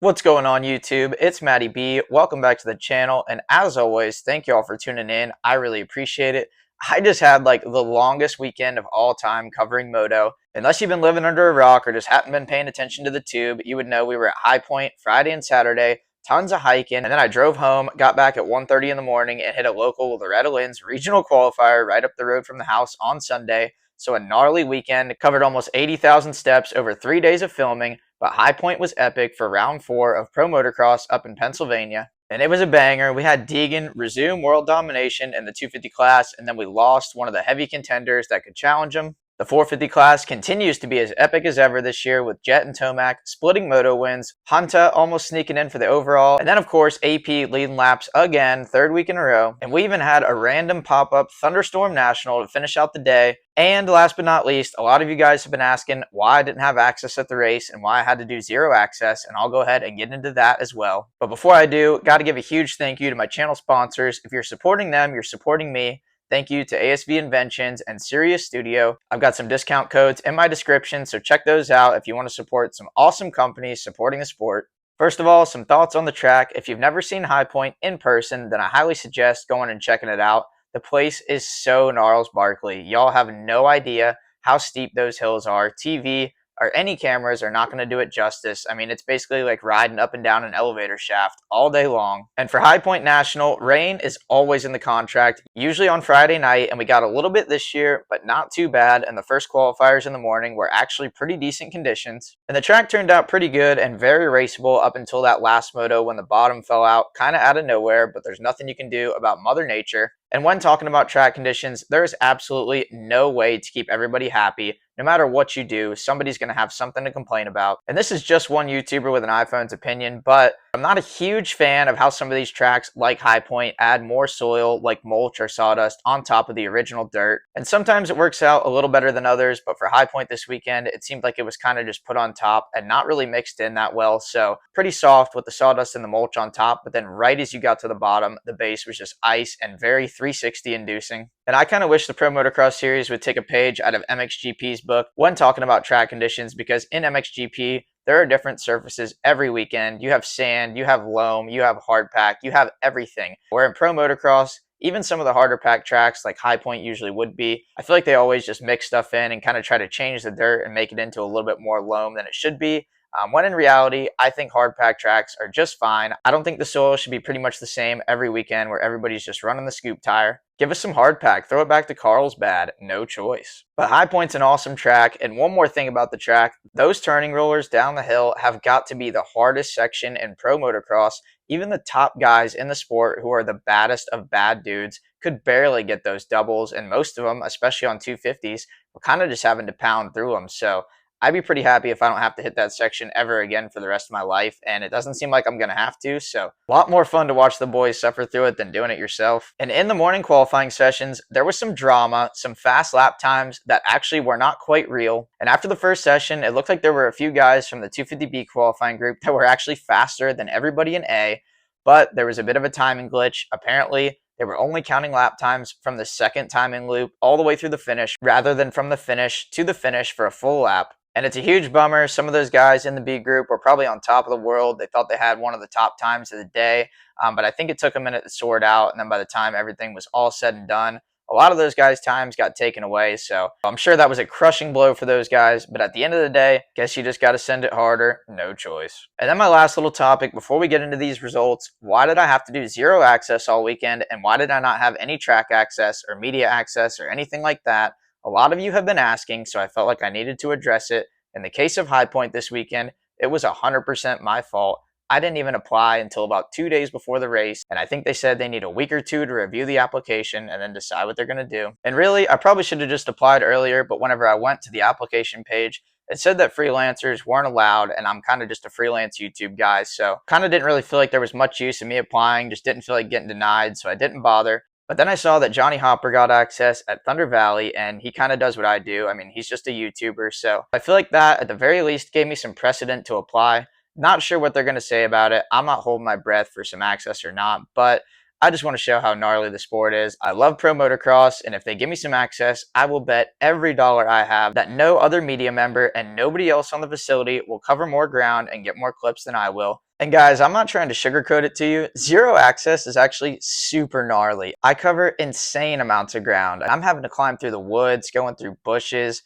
What's going on YouTube? It's Matty B. Welcome back to the channel, and as always, thank you all for tuning in. I really appreciate it. I just had like the longest weekend of all time covering moto. Unless you've been living under a rock or just haven't been paying attention to the tube, you would know we were at High Point Friday and Saturday, tons of hiking, and then I drove home, got back at 1:30 in the morning, and hit a local Loretta Lynn's regional qualifier right up the road from the house on Sunday. So a gnarly weekend, covered almost 80,000 steps over 3 days of filming, but High Point was epic for round 4 of Pro Motocross up in Pennsylvania. And it was a banger. We had Deegan resume world domination in the 250 class, and then we lost one of the heavy contenders that could challenge him. The 450 class continues to be as epic as ever this year, with Jett and Tomac splitting moto wins, Hunta almost sneaking in for the overall, and then of course AP leading laps again, third week in a row. And we even had a random pop-up Thunderstorm National to finish out the day. And last but not least, a lot of you guys have been asking why I didn't have access at the race and why I had to do zero access, and I'll go ahead and get into that as well. But before I do, got to give a huge thank you to my channel sponsors. If you're supporting them, you're supporting me. Thank you to ASV Inventions and Sirius Studio. I've got some discount codes in my description, so check those out if you want to support some awesome companies supporting the sport. First of all, some thoughts on the track. If you've never seen High Point in person, then I highly suggest going and checking it out. The place is so gnarls Barkley. Y'all have no idea how steep those hills are. TV or any cameras are not going to do it justice. I mean, it's basically like riding up and down an elevator shaft all day long. And for High Point National, rain is always in the contract, usually on Friday night, and we got a little bit this year, but not too bad, and the first qualifiers in the morning were actually pretty decent conditions. And the track turned out pretty good and very raceable up until that last moto when the bottom fell out kind of out of nowhere, but there's nothing you can do about Mother Nature. And when talking about track conditions, there is absolutely no way to keep everybody happy. No matter what you do, somebody's going to have something to complain about. And this is just one YouTuber with an iPhone's opinion, but I'm not a huge fan of how some of these tracks, like High Point, add more soil, like mulch or sawdust, on top of the original dirt. And sometimes it works out a little better than others, but for High Point this weekend, it seemed like it was kind of just put on top and not really mixed in that well. So pretty soft with the sawdust and the mulch on top, but then right as you got to the bottom, the base was just ice and very 360 inducing. And I kind of wish the Pro Motocross Series would take a page out of MXGP's book when talking about track conditions, because in MXGP, there are different surfaces every weekend. You have sand, you have loam, you have hard pack, you have everything. Where in Pro Motocross, even some of the harder pack tracks like High Point usually would be, I feel like they always just mix stuff in and kind of try to change the dirt and make it into a little bit more loam than it should be. When in reality, I think hard pack tracks are just fine. I don't think the soil should be pretty much the same every weekend where everybody's just running the scoop tire. Give us some hard pack. Throw it back to Carlsbad. No choice. But High Point's an awesome track. And one more thing about the track, those turning rollers down the hill have got to be the hardest section in pro motocross. Even the top guys in the sport who are the baddest of bad dudes could barely get those doubles. And most of them, especially on 250s, were kind of just having to pound through them. So I'd be pretty happy if I don't have to hit that section ever again for the rest of my life, and it doesn't seem like I'm going to have to, so a lot more fun to watch the boys suffer through it than doing it yourself. And in the morning qualifying sessions, there was some drama, some fast lap times that actually were not quite real. And after the first session, it looked like there were a few guys from the 250B qualifying group that were actually faster than everybody in A, but there was a bit of a timing glitch. Apparently, they were only counting lap times from the second timing loop all the way through the finish, rather than from the finish to the finish for a full lap. And it's a huge bummer. Some of those guys in the B group were probably on top of the world. They thought they had one of the top times of the day, but I think it took a minute to sort out. And then by the time everything was all said and done, a lot of those guys' times got taken away. So I'm sure that was a crushing blow for those guys. But at the end of the day, guess you just got to send it harder. No choice. And then my last little topic before we get into these results, why did I have to do zero access all weekend? And why did I not have any track access or media access or anything like that? A lot of you have been asking, so I felt like I needed to address it. In the case of High Point this weekend, it was 100% my fault. I didn't even apply until about 2 days before the race, and I think they said they need a week or two to review the application and then decide what they're going to do. And really, I probably should have just applied earlier, but whenever I went to the application page, it said that freelancers weren't allowed, and I'm kind of just a freelance YouTube guy, so kind of didn't really feel like there was much use in me applying, just didn't feel like getting denied, so I didn't bother. But then I saw that Johnny Hopper got access at Thunder Valley, and he kind of does what I do. I mean, he's just a YouTuber, so I feel like that, at the very least, gave me some precedent to apply. Not sure what they're going to say about it. I'm not holding my breath for some access or not, but I just want to show how gnarly the sport is. I love pro motocross, and if they give me some access, I will bet every dollar I have that no other media member and nobody else on the facility will cover more ground and get more clips than I will. And guys, I'm not trying to sugarcoat it to you. Zero access is actually super gnarly. I cover insane amounts of ground. I'm having to climb through the woods, going through bushes.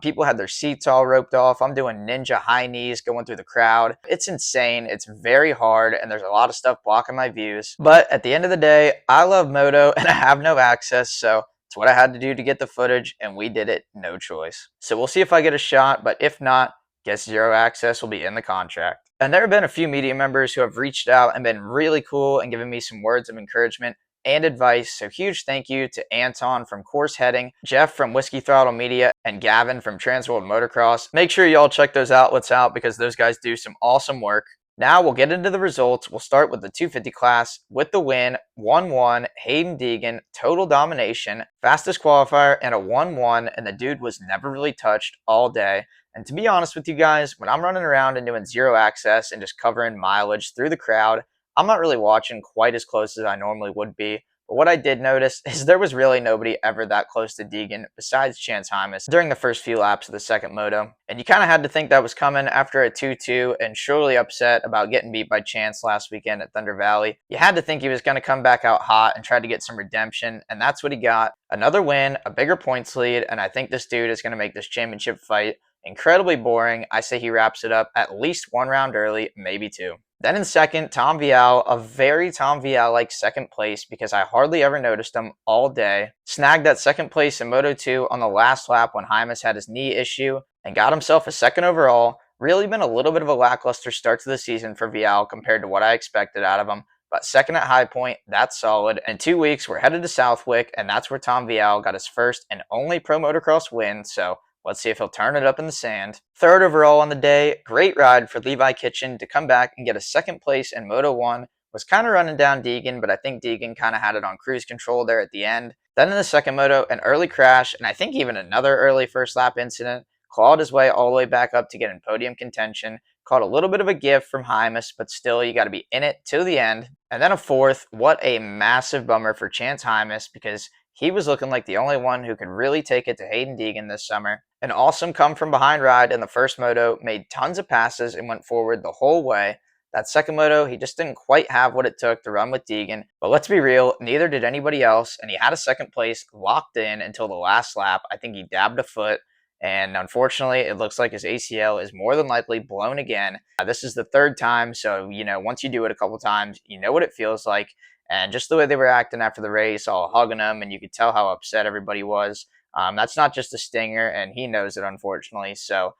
People had their seats all roped off. I'm doing ninja high knees going through the crowd. It's insane. It's very hard, and there's a lot of stuff blocking my views. But at the end of the day, I love moto, and I have no access, so it's what I had to do to get the footage, and we did it, no choice. So we'll see if I get a shot, but if not, guess zero access will be in the contract. And there have been a few media members who have reached out and been really cool and given me some words of encouragement and advice. So huge thank you to Anton from Course Heading, Jeff from Whiskey Throttle Media, and Gavin from Transworld Motocross. Make sure y'all check those outlets out because those guys do some awesome work. Now we'll get into the results. We'll start with the 250 class with the win, 1-1, Hayden Deegan, total domination, fastest qualifier, and a 1-1, and the dude was never really touched all day. And to be honest with you guys, when I'm running around and doing zero access and just covering mileage through the crowd, I'm not really watching quite as close as I normally would be. But what I did notice is there was really nobody ever that close to Deegan besides Chance Hymas during the first few laps of the second moto. And you kind of had to think that was coming after a 2-2 and surely upset about getting beat by Chance last weekend at Thunder Valley. You had to think he was going to come back out hot and try to get some redemption, and that's what he got. Another win, a bigger points lead, and I think this dude is going to make this championship fight incredibly boring. I say he wraps it up at least one round early, maybe two. Then in second, Tom Vial, a very Tom Vial-like second place because I hardly ever noticed him all day. Snagged that second place in Moto2 on the last lap when Hymas had his knee issue and got himself a second overall. Really been a little bit of a lackluster start to the season for Vial compared to what I expected out of him. But second at High Point, that's solid. In 2 weeks, we're headed to Southwick, and that's where Tom Vial got his first and only pro motocross win, so let's see if he'll turn it up in the sand. Third overall on the day, great ride for Levi Kitchen to come back and get a second place in Moto 1. Was kind of running down Deegan, but I think Deegan kind of had it on cruise control there at the end. Then in the second moto, an early crash, and I think even another early first lap incident. Clawed his way all the way back up to get in podium contention. Caught a little bit of a gift from Hymas, but still, you got to be in it till the end. And then a fourth, what a massive bummer for Chance Hymas because he was looking like the only one who could really take it to Hayden Deegan this summer. An awesome come-from-behind ride in the first moto, made tons of passes and went forward the whole way. That second moto, he just didn't quite have what it took to run with Deegan. But let's be real, neither did anybody else, and he had a second place locked in until the last lap. I think he dabbed a foot, and unfortunately, it looks like his ACL is more than likely blown again. This is the third time, so, once you do it a couple times, you know what it feels like. And just the way they were acting after the race, all hugging him, and you could tell how upset everybody was. That's not just a stinger, and he knows it, unfortunately. So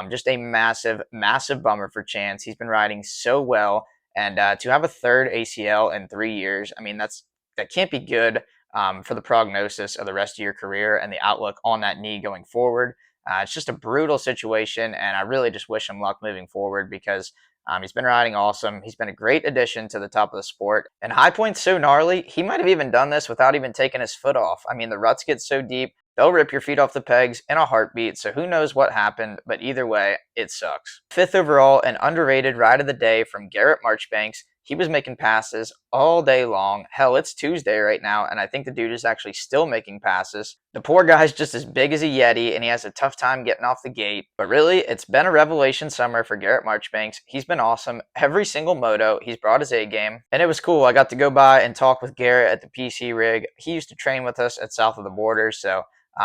just a massive, massive bummer for Chance. He's been riding so well, and to have a third ACL in 3 years, I mean, that can't be good for the prognosis of the rest of your career and the outlook on that knee going forward. It's just a brutal situation, and I really just wish him luck moving forward because he's been riding awesome. He's been a great addition to the top of the sport. And High Point's so gnarly, he might have even done this without even taking his foot off. I mean, the ruts get so deep, they'll rip your feet off the pegs in a heartbeat, so who knows what happened, but either way, it sucks. Fifth overall, an underrated ride of the day from Garrett Marchbanks. He was making passes all day long. Hell, it's Tuesday right now, and I think the dude is actually still making passes. The poor guy's just as big as a Yeti, and he has a tough time getting off the gate. But really, it's been a revelation summer for Garrett Marchbanks. He's been awesome. Every single moto, he's brought his A game. And it was cool. I got to go by and talk with Garrett at the PC rig. He used to train with us at South of the Border, so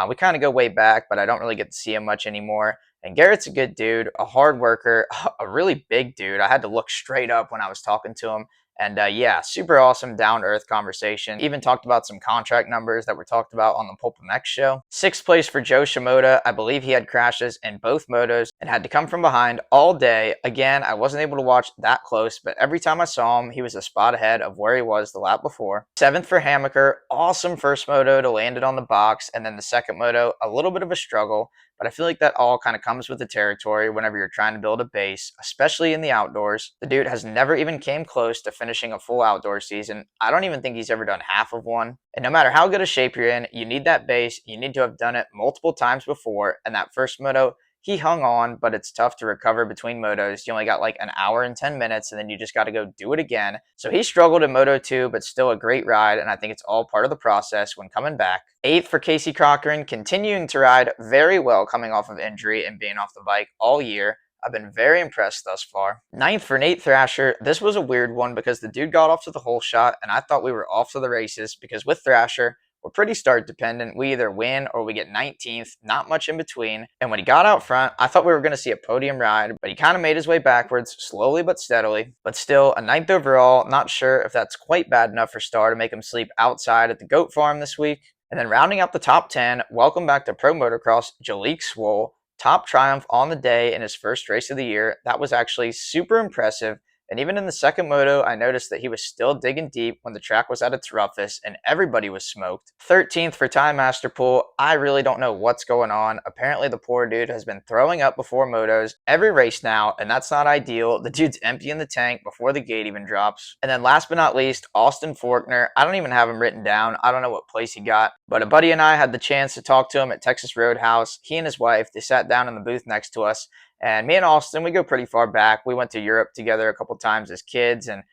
we kind of go way back, but I don't really get to see him much anymore. And Garrett's a good dude, a hard worker, a really big dude. I had to look straight up when I was talking to him. And yeah, super awesome down-to-earth conversation. Even talked about some contract numbers that were talked about on the Pulp MX show. Sixth place for Joe Shimoda. I believe he had crashes in both motos and had to come from behind all day. Again, I wasn't able to watch that close, but every time I saw him, he was a spot ahead of where he was the lap before. Seventh for Hammaker. Awesome first moto to land it on the box, and then the second moto, a little bit of a struggle. But I feel like that all kind of comes with the territory whenever you're trying to build a base, especially in the outdoors. The dude has never even came close to finishing a full outdoor season. I don't even think he's ever done half of one. And no matter how good a shape you're in, you need that base. You need to have done it multiple times before. And that first moto, He hung on, but it's tough to recover between motos. You only got like an hour and 10 minutes, and then you just got to go do it again. So he struggled in Moto 2, but still a great ride, and I think it's all part of the process when coming back. Eighth for Casey Cochran, continuing to ride very well coming off of injury and being off the bike all year. I've been very impressed thus far. Ninth for Nate Thrasher. This was a weird one because the dude got off to the whole shot, and I thought we were off to the races because with Thrasher, we're pretty start dependent. We either win or we get 19th, not much in between. And when he got out front, I thought we were going to see a podium ride, but he kind of made his way backwards, slowly but steadily. But still, a ninth overall. Not sure if that's quite bad enough for Star to make him sleep outside at the goat farm this week. And then rounding out the top 10, welcome back to Pro Motocross, Jalik Swoll. Top triumph on the day in his first race of the year. That was actually super impressive. And even in the second moto, I noticed that he was still digging deep when the track was at its roughest and everybody was smoked. 13th for Ty Masterpool. I really don't know what's going on. Apparently the poor dude has been throwing up before motos every race now, and that's not ideal. The dude's emptying the tank before the gate even drops. And then last but not least, Austin Forkner. I don't even have him written down. I don't know what place he got, but a buddy and I had the chance to talk to him at Texas Roadhouse. He and his wife, they sat down in the booth next to us. And me and Austin, we go pretty far back. We went to Europe together a couple times as kids, and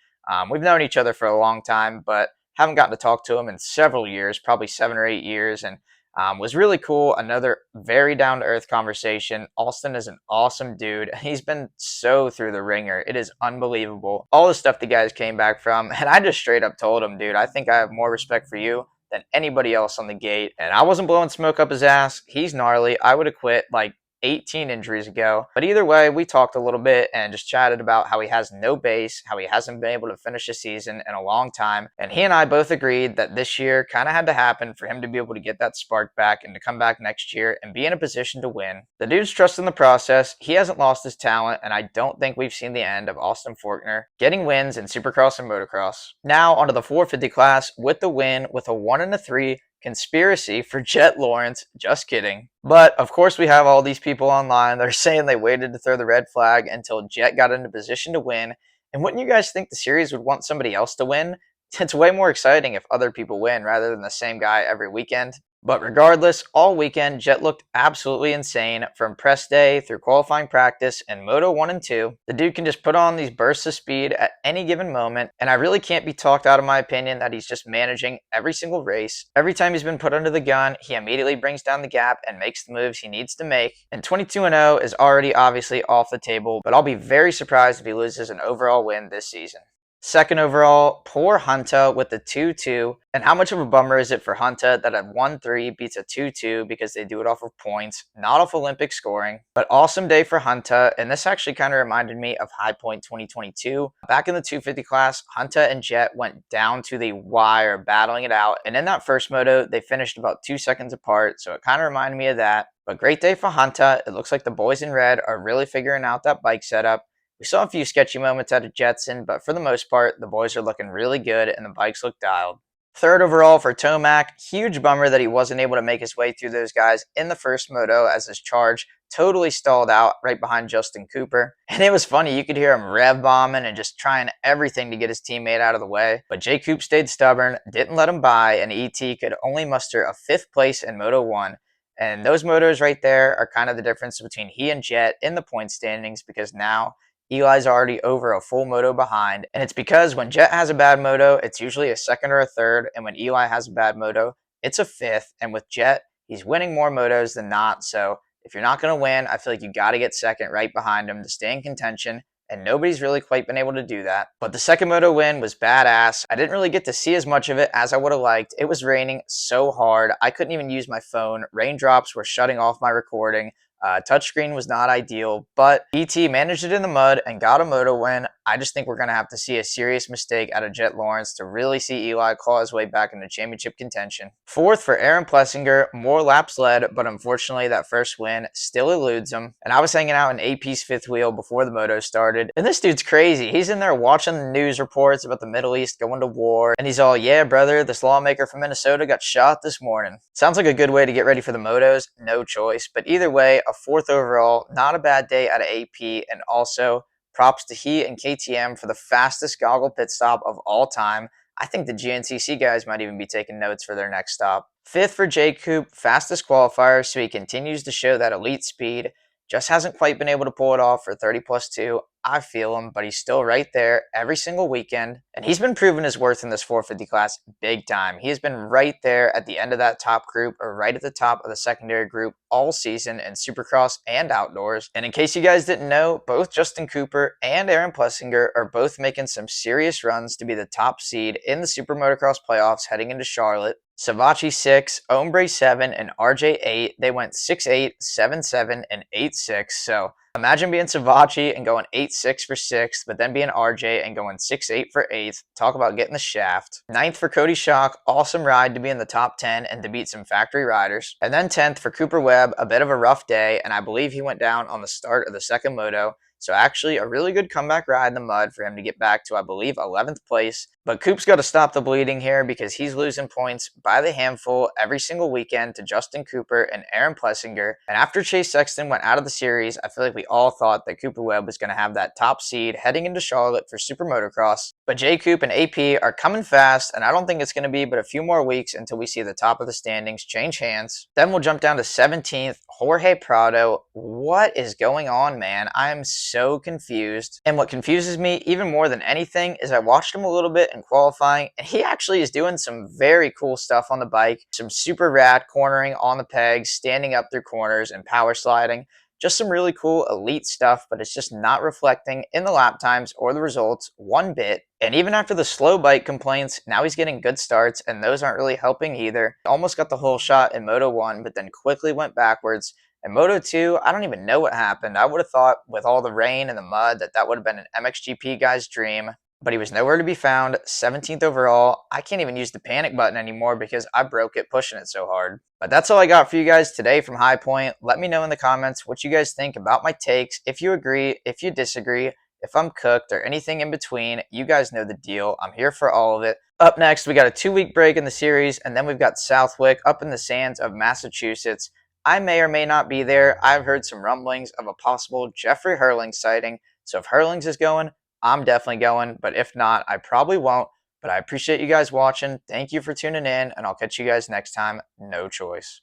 we've known each other for a long time, but haven't gotten to talk to him in several years, probably 7 or 8 years, and was really cool. Another very down-to-earth conversation. Austin is an awesome dude. He's been so through the ringer. It is unbelievable. All the stuff the guys came back from, and I just straight up told him, dude, I think I have more respect for you than anybody else on the gate. And I wasn't blowing smoke up his ass. He's gnarly. I would have quit like 18 injuries ago. But either way, we talked a little bit and just chatted about how he has no base, how he hasn't been able to finish a season in a long time. And he and I both agreed that this year kind of had to happen for him to be able to get that spark back and to come back next year and be in a position to win. The dude's trusting the process. He hasn't lost his talent, and I don't think we've seen the end of Austin Forkner getting wins in Supercross and Motocross. Now onto the 450 class with the win with a 1 and a 3. Conspiracy for Jett Lawrence. Just kidding. But of course we have all these people online. They're saying they waited to throw the red flag until Jett got into position to win. And wouldn't you guys think the series would want somebody else to win? It's way more exciting if other people win rather than the same guy every weekend. But regardless, all weekend, Jett looked absolutely insane from press day through qualifying practice and Moto 1 and 2. The dude can just put on these bursts of speed at any given moment, and I really can't be talked out of my opinion that he's just managing every single race. Every time he's been put under the gun, he immediately brings down the gap and makes the moves he needs to make. And 22-0 is already obviously off the table, but I'll be very surprised if he loses an overall win this season. Second overall, poor Hunta with the 2-2. And how much of a bummer is it for Hunta that a 1-3 beats a 2-2 because they do it off of points, not off Olympic scoring. But awesome day for Hunta, and this actually kind of reminded me of High Point 2022. Back in the 250 class, Hunta and Jett went down to the wire battling it out, and in that first moto, they finished about 2 seconds apart, so it kind of reminded me of that. But great day for Hunta. It looks like the boys in red are really figuring out that bike setup. We saw a few sketchy moments out of Jetson, but for the most part, the boys are looking really good and the bikes look dialed. Third overall for Tomac. Huge bummer that he wasn't able to make his way through those guys in the first moto as his charge totally stalled out right behind Justin Cooper. And it was funny, you could hear him rev bombing and just trying everything to get his teammate out of the way. But J. Coop stayed stubborn, didn't let him by, and ET could only muster a 5th place in Moto 1. And those motos right there are kind of the difference between he and Jett in the point standings, because now Eli's already over a full moto behind, and it's because when Jett has a bad moto, it's usually a 2nd or a 3rd, and when Eli has a bad moto, it's a 5th, and with Jett, he's winning more motos than not, so if you're not going to win, I feel like you got to get 2nd right behind him to stay in contention, and nobody's really quite been able to do that. But the second moto win was badass. I didn't really get to see as much of it as I would have liked. It was raining so hard, I couldn't even use my phone. Raindrops were shutting off my recording. Touchscreen was not ideal, but ET managed it in the mud and got a moto win. I just think we're going to have to see a serious mistake out of Jett Lawrence to really see Eli claw his way back into championship contention. 4th for Aaron Plessinger, more laps led, but unfortunately that first win still eludes him. And I was hanging out in AP's 5th wheel before the moto started, and this dude's crazy. He's in there watching the news reports about the Middle East going to war, and he's all, yeah, brother, this lawmaker from Minnesota got shot this morning. Sounds like a good way to get ready for the motos. No choice. But either way, a 4th overall, not a bad day out of AP, and also props to he and KTM for the fastest goggle pit stop of all time. I think the GNCC guys might even be taking notes for their next stop. 5th for J. Coop, fastest qualifier, so he continues to show that elite speed. Just hasn't quite been able to pull it off for 30 plus 2. I feel him, but he's still right there every single weekend. And he's been proving his worth in this 450 class big time. He has been right there at the end of that top group or right at the top of the secondary group all season in Supercross and outdoors. And in case you guys didn't know, both Justin Cooper and Aaron Plessinger are both making some serious runs to be the top seed in the Super Motocross playoffs heading into Charlotte. Savachi 6, Ombre 7, and RJ 8. They went 6-8, 7-7, and 8-6. So imagine being Savachi and going 8-6 for 6th, but then being RJ and going 6-8 for 8th. Talk about getting the shaft. 9th for Cody Schock. Awesome ride to be in the top 10 and to beat some factory riders. And then 10th for Cooper Webb. A bit of a rough day, and I believe he went down on the start of the second moto. So actually a really good comeback ride in the mud for him to get back to, I believe, 11th place. But Coop's got to stop the bleeding here because he's losing points by the handful every single weekend to Justin Cooper and Aaron Plessinger. And after Chase Sexton went out of the series, I feel like we all thought that Cooper Webb was going to have that top seed heading into Charlotte for Super Motocross. But J. Coop and AP are coming fast, and I don't think it's going to be but a few more weeks until we see the top of the standings change hands. Then we'll jump down to 17th, Jorge Prado. What is going on, man? I am so confused. And what confuses me even more than anything is I watched him a little bit in qualifying, and he actually is doing some very cool stuff on the bike. Some super rad cornering on the pegs, standing up through corners, and power sliding. Just some really cool elite stuff, but it's just not reflecting in the lap times or the results one bit. And even after the slow bike complaints, now he's getting good starts, and those aren't really helping either. Almost got the whole shot in Moto 1, but then quickly went backwards. In Moto 2, I don't even know what happened. I would have thought with all the rain and the mud that would have been an MXGP guy's dream. But he was nowhere to be found. 17th overall. I can't even use the panic button anymore because I broke it pushing it so hard. But that's all I got for you guys today from High Point. Let me know in the comments what you guys think about my takes. If you agree, if you disagree, if I'm cooked, or anything in between. You guys know the deal. I'm here for all of it. Up next, we got a 2-week break in the series, and then we've got Southwick up in the sands of Massachusetts. I may or may not be there. I've heard some rumblings of a possible Jeffrey Hurling sighting. So if Hurlings is going, I'm definitely going, but if not, I probably won't. But I appreciate you guys watching. Thank you for tuning in, and I'll catch you guys next time. No choice.